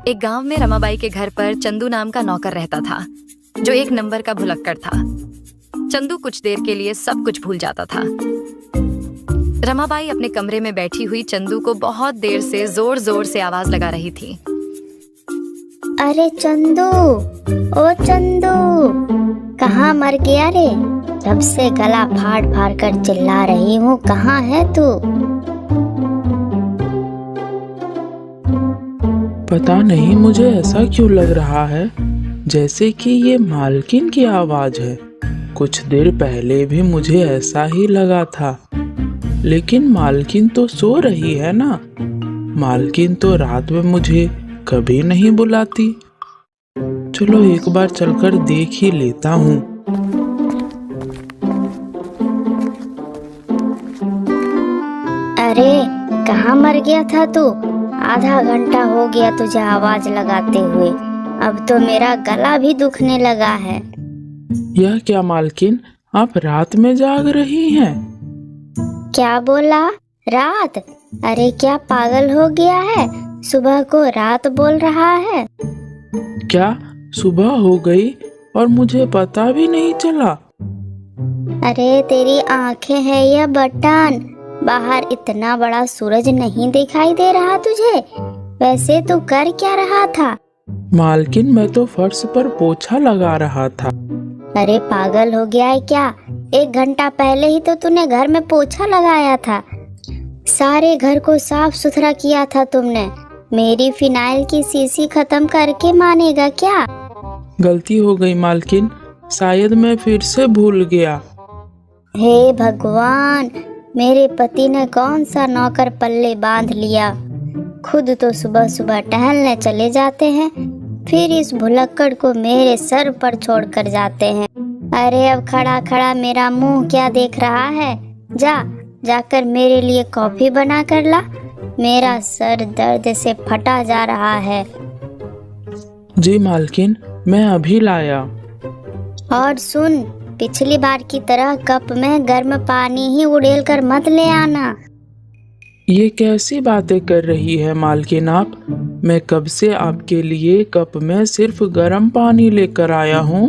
एक गांव में रमाबाई के घर पर चंदू नाम का नौकर रहता था, जो एक नंबर का भुलक्कड़ था। चंदू कुछ देर के लिए सब कुछ भूल जाता था। रमाबाई अपने कमरे में बैठी हुई चंदू को बहुत देर से जोर जोर से आवाज लगा रही थी। अरे चंदू, ओ चंदू, कहाँ मर गया रे? जब से गला फाड़ फाड़ कर चिल्ला रही हूँ, कहाँ है तू? पता नहीं मुझे ऐसा क्यों लग रहा है जैसे कि ये मालकिन की आवाज है। कुछ देर पहले भी मुझे ऐसा ही लगा था, लेकिन मालकिन तो सो रही है ना। मालकिन तो रात में मुझे कभी नहीं बुलाती। चलो एक बार चलकर देख ही लेता हूँ। अरे कहाँ मर गया था तू? आधा घंटा हो गया तुझे आवाज लगाते हुए। अब तो मेरा गला भी दुखने लगा है। यह क्या मालकिन, आप रात में जाग रही हैं? क्या बोला? रात? अरे क्या पागल हो गया है? सुबह को रात बोल रहा है? क्या सुबह हो गई और मुझे पता भी नहीं चला? अरे तेरी आंखें हैं या बटन? बाहर इतना बड़ा सूरज नहीं दिखाई दे रहा तुझे? वैसे तू कर क्या रहा था? मालकिन मैं तो फर्श पर पोछा लगा रहा था। अरे पागल हो गया है क्या? 1 घंटा पहले ही तो तूने घर में पोछा लगाया था। सारे घर को साफ सुथरा किया था तुमने। मेरी फिनाइल की शीशी खत्म करके मानेगा क्या? गलती हो गई मालकिन, शायद मैं फिर से भूल गया। हे भगवान, मेरे पति ने कौन सा नौकर पल्ले बांध लिया। खुद तो सुबह सुबह टहलने चले जाते हैं, फिर इस भुलक्कड़ को मेरे सर पर छोड़कर जाते हैं। अरे अब खड़ा खड़ा मेरा मुंह क्या देख रहा है? जाकर मेरे लिए कॉफी बना कर ला। मेरा सर दर्द से फटा जा रहा है। जी मालकिन, मैं अभी लाया। और सुन, पिछली बार की तरह कप में गर्म पानी ही उड़ेल कर मत ले आना। ये कैसी बातें कर रही है मालकिन आप? मैं कब से आपके लिए कप में सिर्फ गर्म पानी लेकर आया हूँ।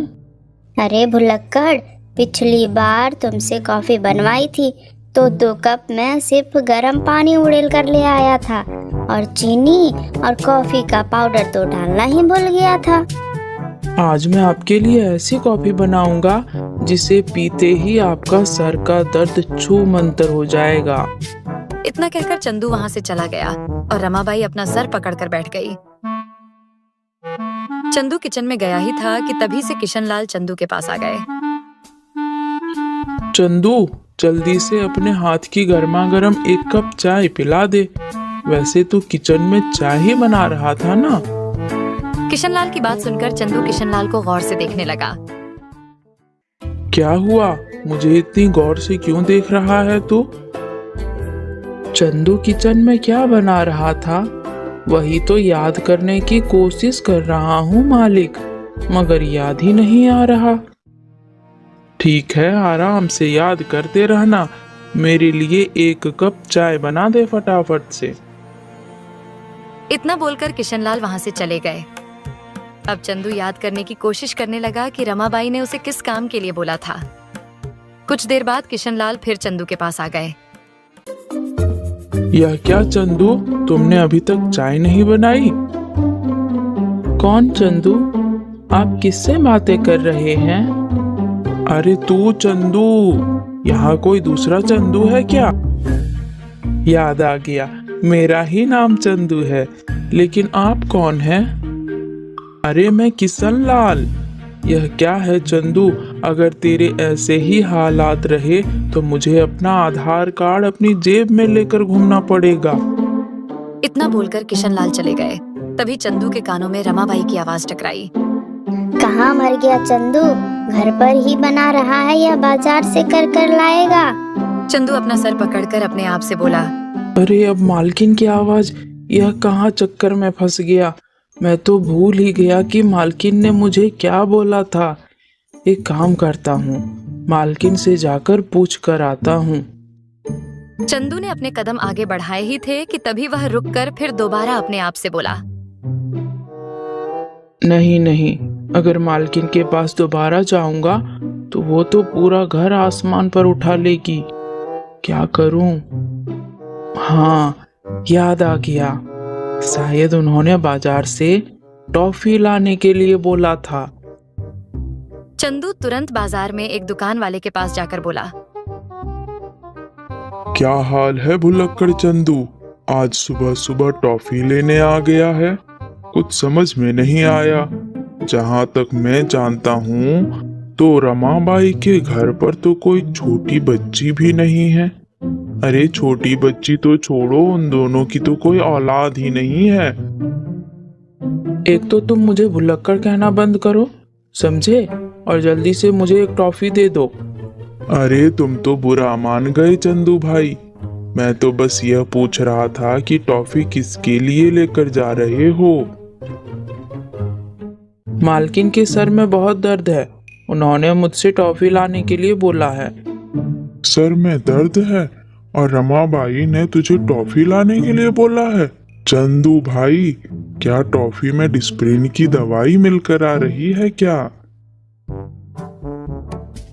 अरे भुलक्कड़, पिछली बार तुमसे कॉफी बनवाई थी तो 2 कप में सिर्फ गर्म पानी उड़ेल कर ले आया था, और चीनी और कॉफी का पाउडर तो डालना ही भूल गया था। आज मैं आपके लिए ऐसी कॉफी बनाऊंगा जिसे पीते ही आपका सर का दर्द छू मंतर हो जाएगा। इतना कहकर चंदू वहां से चला गया और रमाबाई अपना सर पकड़कर बैठ गई। चंदू किचन में गया ही था कि तभी से किशनलाल चंदू के पास आ गए। चंदू, जल्दी से अपने हाथ की गर्मा गर्म 1 कप चाय पिला दे। वैसे तू किचन में चाय ही बना रहा था ना। किशनलाल की बात सुनकर चंदू किशनलाल को गौर से देखने लगा। क्या हुआ? मुझे इतनी गौर से क्यों देख रहा है तू? चंदू किचन में क्या बना रहा था? वही तो याद करने की कोशिश कर रहा हूँ मालिक, मगर याद ही नहीं आ रहा। ठीक है, आराम से याद करते रहना। मेरे लिए 1 कप चाय बना दे फटाफट से। इतना बोलकर किशनलाल वहां से चले गए। अब चंदू याद करने की कोशिश करने लगा कि रमाबाई ने उसे किस काम के लिए बोला था। कुछ देर बाद किशनलाल फिर चंदू के पास आ गए। यह क्या चंदू, तुमने अभी तक चाय नहीं बनाई? कौन चंदू? आप किससे बातें कर रहे हैं? अरे तू चंदू, यहाँ कोई दूसरा चंदू है क्या? याद आ गया, मेरा ही नाम चंदू है, लेकिन आप कौन हैं? अरे मैं किशनलाल। यह क्या है चंदू, अगर तेरे ऐसे ही हालात रहे तो मुझे अपना आधार कार्ड अपनी जेब में लेकर घूमना पड़ेगा। इतना बोलकर किशनलाल चले गए। तभी चंदू के कानों में रमाबाई की आवाज टकराई। कहाँ मर गया चंदू? घर पर ही बना रहा है या बाजार से कर लाएगा? चंदू अपना सर पकड़कर अपने आप से बोला, अरे अब मालकिन की आवाज, यह कहाँ चक्कर में फंस गया। मैं तो भूल ही गया कि मालकिन ने मुझे क्या बोला था। एक काम करता हूँ, मालकिन से जाकर पूछ कर आता हूँ। चंदू ने अपने कदम आगे बढ़ाए ही थे कि तभी वह रुककर फिर दोबारा अपने आप से बोला, नहीं नहीं, अगर मालकिन के पास दोबारा जाऊंगा तो वो तो पूरा घर आसमान पर उठा लेगी। क्या करूं? हाँ, याद आ गया। शायद उन्होंने बाजार से टॉफी लाने के लिए बोला था। चंदू तुरंत बाजार में एक दुकान वाले के पास जाकर बोला, क्या हाल है भुलक्कड़ चंदू? आज सुबह सुबह टॉफी लेने आ गया है। कुछ समझ में नहीं आया। जहाँ तक मैं जानता हूँ तो रमाबाई के घर पर तो कोई छोटी बच्ची भी नहीं है। अरे छोटी बच्ची तो छोड़ो, उन दोनों की तो कोई औलाद ही नहीं है। एक तो तुम मुझे भुलक्कड़ कहना बंद करो, समझे? और जल्दी से मुझे एक टॉफी दे दो। अरे तुम तो बुरा मान गए चंदू भाई। मैं तो बस यह पूछ रहा था कि टॉफी किसके लिए लेकर जा रहे हो? मालकिन के सर में बहुत दर्द है, उन्होंने मुझसे टॉफी लाने के लिए बोला है। सर में दर्द है और रमाबाई ने तुझे टॉफी लाने के लिए बोला है? चंदू भाई, क्या टॉफी में डिस्प्रिन की दवाई मिलकर आ रही है क्या?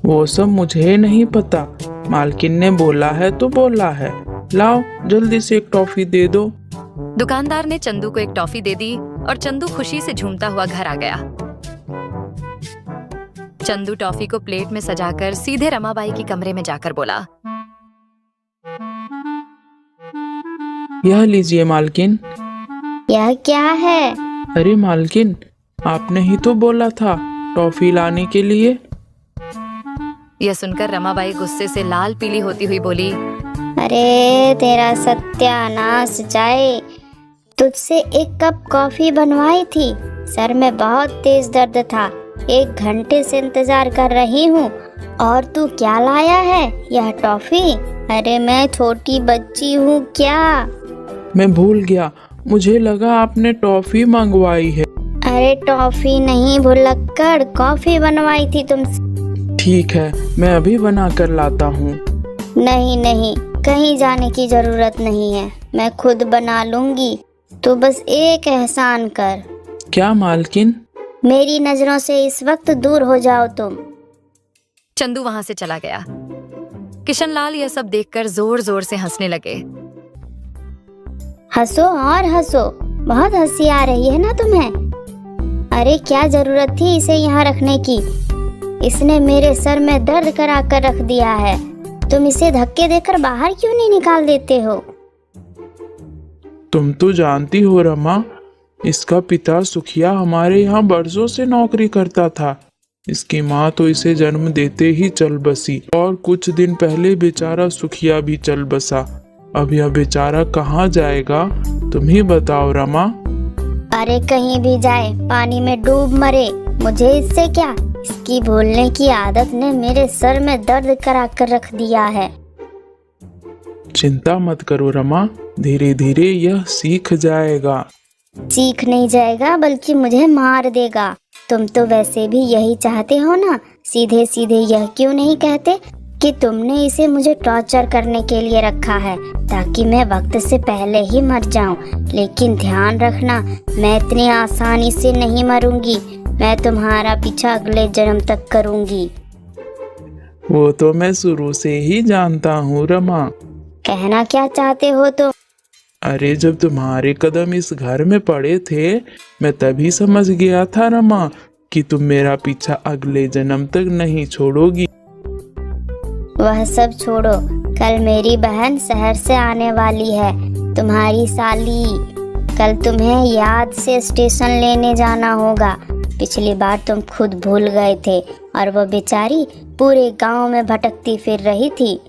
वो सब मुझे नहीं पता, मालकिन ने बोला है तो बोला है। लाओ जल्दी से एक टॉफी दे दो। दुकानदार ने चंदू को एक टॉफी दे दी और चंदू खुशी से झूमता हुआ घर आ गया। चंदू टॉफी को प्लेट में सजाकर सीधे रमाबाई के कमरे में जाकर बोला, यह लीजिए मालकिन। यह क्या है? अरे मालकिन, आपने ही तो बोला था टॉफी लाने के लिए। यह सुनकर रमाबाई गुस्से से लाल पीली होती हुई बोली, अरे तेरा सत्यानाश जाए। तुझसे एक कप कॉफी बनवाई थी, सर में बहुत तेज दर्द था, 1 घंटे से इंतजार कर रही हूँ और तू क्या लाया है? यह टॉफी? अरे मैं छोटी बच्ची हूँ क्या? मैं भूल गया, मुझे लगा आपने टॉफी मंगवाई है। अरे टॉफी नहीं भुलक्कड़, कॉफी बनवाई थी तुमसे। ठीक है, मैं अभी बना कर लाता हूँ। नहीं नहीं, कहीं जाने की जरूरत नहीं है, मैं खुद बना लूंगी। तू बस एक एहसान कर। क्या मालकिन? मेरी नजरों से इस वक्त दूर हो जाओ तुम। चंदू वहां से चला गया। किशनलाल यह सब देखकर जोर जोर से हंसने लगे। हंसो और हंसो, बहुत हंसी आ रही है ना तुम्हें? अरे क्या जरूरत थी इसे यहाँ रखने की? इसने मेरे सर में दर्द करा कर रख दिया है। तुम इसे धक्के देकर बाहर क्यों नहीं निकाल देते हो? तुम तो जानती हो रमा, इसका पिता सुखिया हमारे यहाँ बरसों से नौकरी करता था। इसकी माँ तो इसे जन्म देते ही चल बसी और कुछ दिन पहले बेचारा सुखिया भी चल बसा। अब यह बेचारा कहाँ जाएगा, तुम ही बताओ रमा। अरे कहीं भी जाए, पानी में डूब मरे, मुझे इससे क्या? इसकी भूलने की आदत ने मेरे सर में दर्द करा कर रख दिया है। चिंता मत करो रमा, धीरे धीरे यह सीख जाएगा। सीख नहीं जाएगा बल्कि मुझे मार देगा। तुम तो वैसे भी यही चाहते हो ना? सीधे सीधे यह क्यों नहीं कहते कि तुमने इसे मुझे टॉर्चर करने के लिए रखा है ताकि मैं वक्त से पहले ही मर जाऊं। लेकिन ध्यान रखना, मैं इतनी आसानी से नहीं मरूंगी। मैं तुम्हारा पीछा अगले जन्म तक करूंगी। वो तो मैं शुरू से ही जानता हूँ रमा। कहना क्या चाहते हो तुम? अरे जब तुम्हारे कदम इस घर में पड़े थे, मैं तभी समझ गया था रमा कि तुम मेरा पीछा अगले जन्म तक नहीं छोड़ोगी। वह सब छोड़ो, कल मेरी बहन शहर से आने वाली है, तुम्हारी साली। कल तुम्हें याद से स्टेशन लेने जाना होगा। पिछली बार तुम खुद भूल गए थे और वो बेचारी पूरे गांव में भटकती फिर रही थी।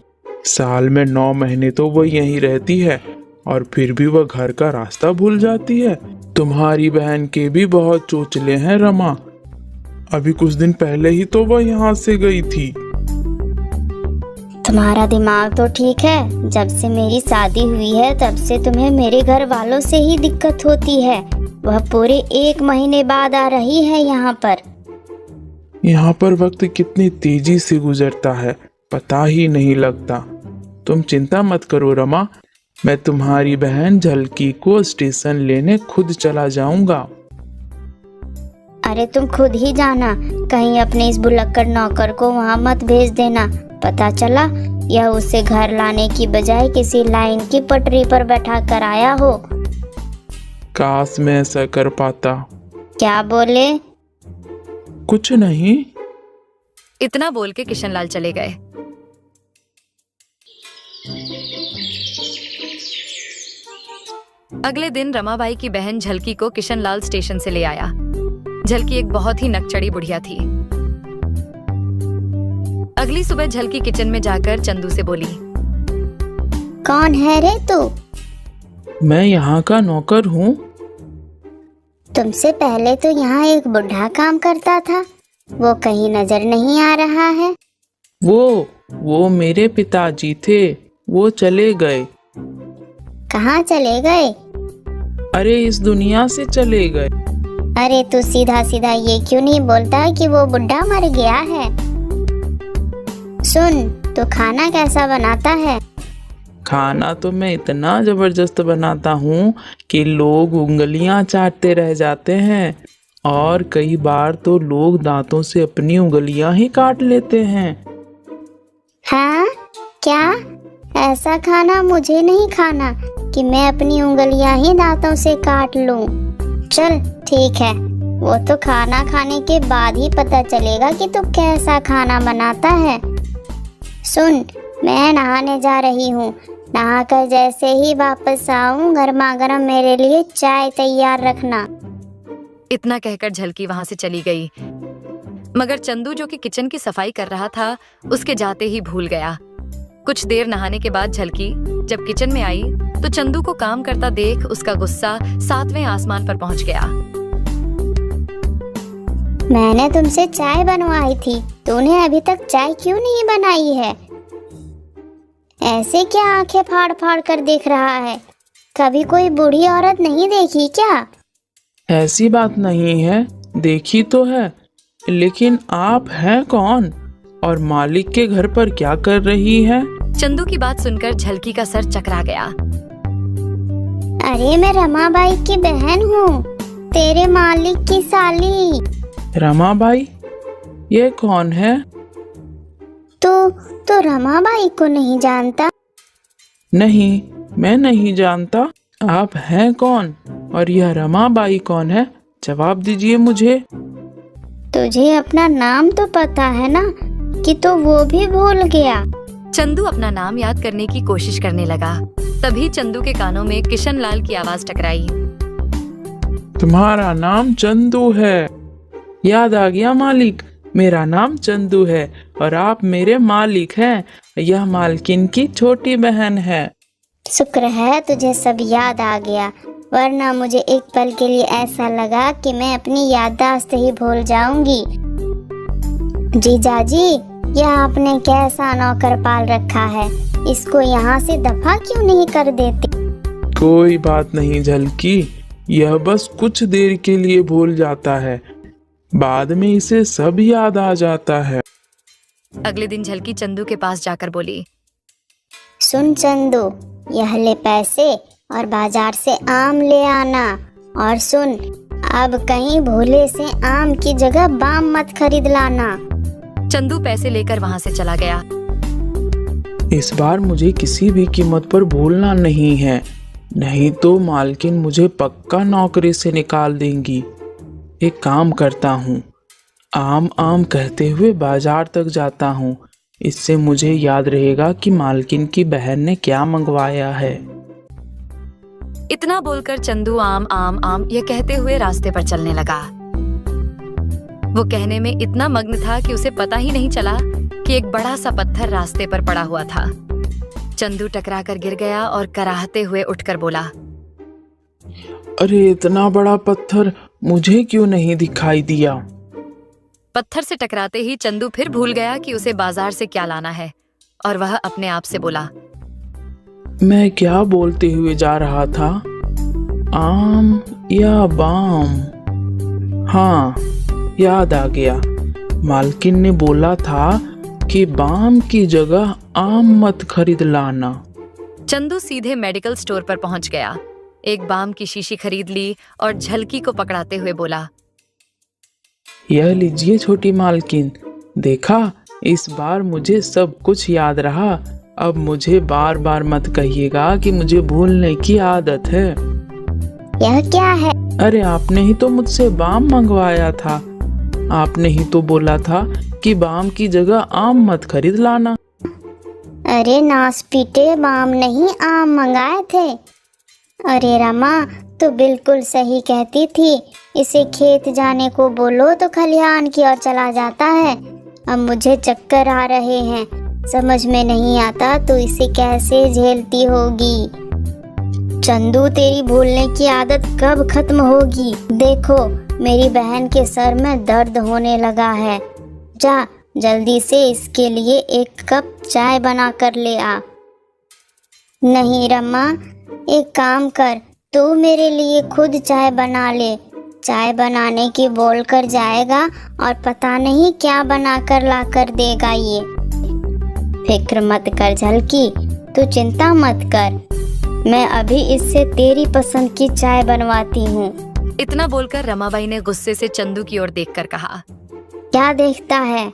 साल में 9 महीने तो वो यहीं रहती है और फिर भी वह घर का रास्ता भूल जाती है। तुम्हारी बहन के भी बहुत चोचले हैं रमा। अभी कुछ दिन पहले ही तो वह यहाँ से गई थी। तुम्हारा दिमाग तो ठीक है। जब से मेरी शादी हुई है तब से तुम्हें मेरे घर वालों से ही दिक्कत होती है। वह पूरे 1 महीने बाद आ रही है यहाँ पर। यहाँ पर वक्त कितनी तेजी से गुजरता है, पता ही नहीं लगता। तुम चिंता मत करो रमा, मैं तुम्हारी बहन झलकी को स्टेशन लेने खुद चला जाऊंगा। अरे तुम खुद ही जाना, कहीं अपने इस भुलक्कड़ नौकर को वहाँ मत भेज देना। पता चला यह उसे घर लाने की बजाय किसी लाइन की पटरी पर बैठा कर आया हो। काश मैं ऐसा कर पाता। क्या बोले? कुछ नहीं। इतना बोल के किशनलाल चले गए। अगले दिन रमाबाई की बहन झलकी को किशनलाल स्टेशन से ले आया। झलकी एक बहुत ही नकचड़ी बुढ़िया थी। अगली सुबह झलकी किचन में जाकर चंदू से बोली, कौन है रे तू? मैं यहाँ का नौकर हूँ। तुमसे पहले तो यहाँ एक बुढ़ा काम करता था, वो कहीं नजर नहीं आ रहा है। वो मेरे पिताजी थे, वो चले गए। कहाँ चले गए? अरे इस दुनिया से चले गए। अरे तू सीधा सीधा ये क्यों नहीं बोलता कि वो बुढ़ा मर गया है? सुन, तू खाना कैसा बनाता है? खाना तो मैं इतना जबरदस्त बनाता हूँ कि लोग उंगलियां चाटते रह जाते हैं, और कई बार तो लोग दांतों से अपनी उंगलियां ही काट लेते हैं। हाँ क्या? ऐसा खाना मुझे नहीं खाना कि मैं अपनी उंगलियां ही दांतों से काट लूं। चल ठीक है, वो तो खाना खाने के बाद ही पता चलेगा कि तू कैसा खाना बनाता है। सुन, मैं नहाने जा रही हूँ, नहाकर जैसे ही वापस आऊं गर्मा गर्म मेरे लिए चाय तैयार रखना। इतना कहकर झलकी वहां से चली गई। मगर चंदू जो कि किचन की सफाई कर रहा था, उसके जाते ही भूल गया। कुछ देर नहाने के बाद झलकी जब किचन में आई तो चंदू को काम करता देख उसका गुस्सा 7वें आसमान पर पहुंच गया। मैंने तुमसे चाय बनवाई थी, तूने अभी तक चाय क्यों नहीं बनाई है? ऐसे क्या आंखें फाड़ फाड़ कर देख रहा है? कभी कोई बूढ़ी औरत नहीं देखी क्या? ऐसी बात नहीं है, देखी तो है, लेकिन आप हैं कौन और मालिक के घर पर क्या कर रही है? चंदू की बात सुनकर झलकी का सर चकरा गया। अरे मैं रमाबाई की बहन हूँ, तेरे मालिक की साली। रमाबाई? ये कौन है? तो रमाबाई को नहीं जानता? नहीं, मैं नहीं जानता। आप हैं कौन और यह रमाबाई कौन है? जवाब दीजिए मुझे। तुझे अपना नाम तो पता है ना, कि तो वो भी भूल गया। चंदू अपना नाम याद करने की कोशिश करने लगा। तभी चंदू के कानों में किशनलाल की आवाज टकराई। तुम्हारा नाम चंदू है। याद आ गया मालिक, मेरा नाम चंदू है और आप मेरे मालिक हैं। यह मालकिन की छोटी बहन है। शुक्र है तुझे सब याद आ गया, वरना मुझे एक पल के लिए ऐसा लगा कि मैं अपनी याददाश्त ही भूल जाऊंगी। जीजाजी, यह आपने कैसा नौकर पाल रखा है, इसको यहाँ से दफा क्यों नहीं कर देते? कोई बात नहीं झलकी, यह बस कुछ देर के लिए भूल जाता है, बाद में इसे सब याद आ जाता है। अगले दिन झलकी चंदू के पास जाकर बोली, सुन चंदू, यह ले पैसे और बाजार से आम ले आना। और सुन, अब कहीं भूले से आम की जगह बाम मत खरीद लाना। चंदू पैसे लेकर वहां से चला गया। इस बार मुझे किसी भी कीमत पर भूलना नहीं है, नहीं तो मालकिन मुझे पक्का नौकरी से निकाल देंगी। एक काम करता हूँ, आम आम कहते हुए बाजार तक जाता हूँ, इससे मुझे याद रहेगा कि मालकिन की बहन ने क्या मंगवाया है। इतना बोलकर चंदू आम आम आम ये कहते हुए रास्ते पर चलने लगा। वो कहने में इतना मग्न था कि उसे पता ही नहीं चला कि एक बड़ा सा पत्थर रास्ते पर पड़ा हुआ था। चंदू टकरा कर गिर गया और कराहते हुए उठकर बोला, अरे इतना बड़ा पत्थर मुझे क्यों नहीं दिखाई दिया? पत्थर से टकराते ही चंदू फिर भूल गया कि उसे बाजार से क्या लाना है और वह अपने आप से बोला, मैं क्या बोलते हुए जा रहा था? आम या बाम? हाँ, याद आ गया, मालकिन ने बोला था कि बाम की जगह आम मत खरीद लाना। चंदू सीधे मेडिकल स्टोर पर पहुंच गया, एक बाम की शीशी खरीद ली और झलकी को पकड़ाते हुए बोला, यह लीजिए छोटी मालकिन, देखा, इस बार मुझे सब कुछ याद रहा। अब मुझे बार बार मत कहिएगा कि मुझे भूलने की आदत है। यह क्या है? अरे आपने ही तो मुझसे बाम मंगवाया था। आपने ही तो बोला था कि बाम की जगह आम मत खरीद लाना। अरे नासपीटे, बाम नहीं आम मंगाए थे। अरे रमा तो बिल्कुल सही कहती थी, इसे खेत जाने को बोलो तो खलिहान की ओर चला जाता है। अब मुझे चक्कर आ रहे हैं, समझ में नहीं आता तो इसे कैसे झेलती होगी। चंदू, तेरी भूलने की आदत कब खत्म होगी? देखो मेरी बहन के सर में दर्द होने लगा है। जा जल्दी से इसके लिए एक कप चाय बना कर ले आ। नहीं रमा, एक काम कर, तू मेरे लिए खुद चाय बना ले। चाय बनाने की बोल कर जाएगा और पता नहीं क्या बना कर ला कर देगा ये। फिक्र मत कर झलकी, तू चिंता मत कर, मैं अभी इससे तेरी पसंद की चाय बनवाती हूँ। इतना बोलकर रमाबाई ने गुस्से से चंदू की ओर देखकर कहा, क्या देखता है,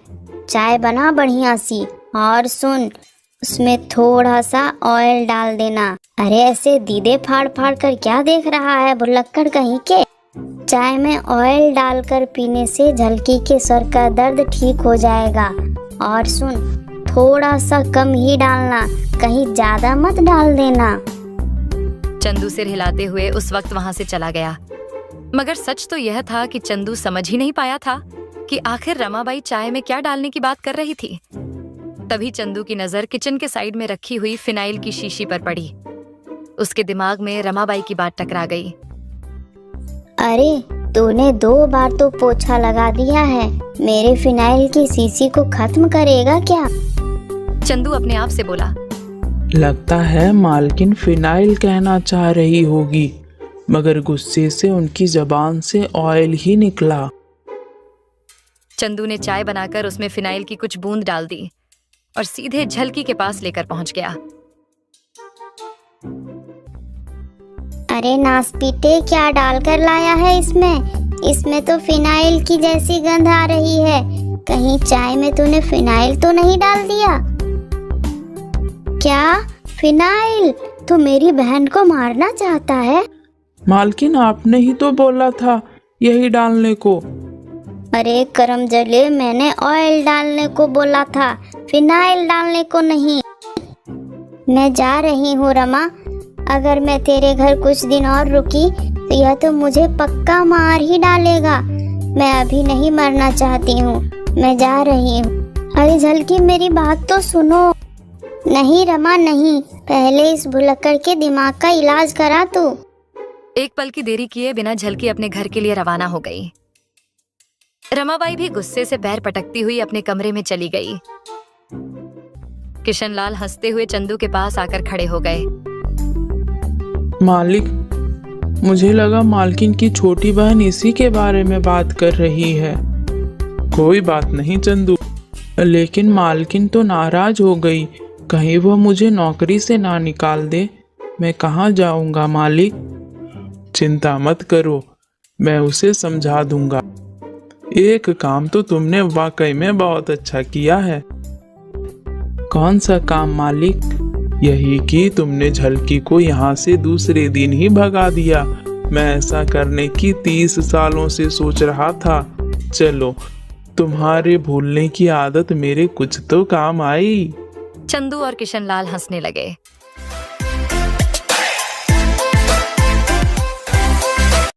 चाय बना बढ़िया सी, और सुन, उसमें थोड़ा सा ऑयल डाल देना। अरे ऐसे दीदे फाड़ फाड़ कर क्या देख रहा है भुलक्कड़ कहीं के? चाय में ऑयल डालकर पीने से झलकी के सर का दर्द ठीक हो जाएगा। और सुन, थोड़ा सा कम ही डालना, कहीं ज्यादा मत डाल देना। चंदू सिर हिलाते हुए उस वक्त वहां से चला गया। मगर सच तो यह था कि चंदू समझ ही नहीं पाया था कि आखिर रमाबाई चाय में क्या डालने की बात कर रही थी। तभी चंदू की नजर किचन के साइड में रखी हुई फिनाइल की शीशी पर पड़ी। उसके दिमाग में रमाबाई की बात टकरा गई। अरे तूने 2 बार तो पोछा लगा दिया है, मेरे फिनाइल की शीशी को खत्म करेगा क्या? चंदू अपने आप से बोला, लगता है मालकिन फिनाइल कहना चाह रही होगी, मगर गुस्से से उनकी जबान से ऑयल ही निकला। चंदू ने चाय बनाकर उसमें फिनाइल की कुछ बूंद डाल दी और सीधे झलकी के पास लेकर पहुंच गया। अरे नासपीटे, क्या डालकर लाया है इसमें? इसमें तो फिनाइल की जैसी गंध आ रही है। कहीं चाय में तूने फिनाइल तो नहीं डाल दिया? क्या फिनाइल? तू मेरी बहन को मारना चाहता है? मालकिन आपने ही तो बोला था यही डालने को। अरे करम जले, मैंने ऑयल डालने को बोला था, फिनाइल डालने को नहीं। मैं जा रही हूँ रमा, अगर मैं तेरे घर कुछ दिन और रुकी तो यह तो मुझे पक्का मार ही डालेगा। मैं अभी नहीं मरना चाहती हूँ, मैं जा रही हूँ। अरे झलकी, मेरी बात तो सुनो। नहीं रमा नहीं, पहले इस भुलक्कड़ के दिमाग का इलाज करा तू। एक पल की देरी किए बिना झलकी अपने घर के लिए रवाना हो गई। रमाबाई भी गुस्से से पैर पटकती हुई अपने कमरे में चली गई। किशनलाल हंसते हुए चंदू के पास आकर खड़े हो गए। मालिक, मुझे लगा मालकिन की छोटी बहन इसी के बारे में बात कर रही है। कोई बात नहीं चंदू, लेकिन मालकिन तो नाराज हो गई, कहीं वह मुझे नौकरी से ना निकाल दे। मैं कहाँ जाऊंगा मालिक? चिंता मत करो, मैं उसे समझा दूंगा। एक काम तो तुमने वाकई में बहुत अच्छा किया है। कौन सा काम मालिक? यही कि तुमने झलकी को यहाँ से दूसरे दिन ही भगा दिया। मैं ऐसा करने की 30 सालों से सोच रहा था। चलो, तुम्हारे भूलने की आदत मेरे कुछ तो काम आई। चंदू और किशनलाल हंसने लगे।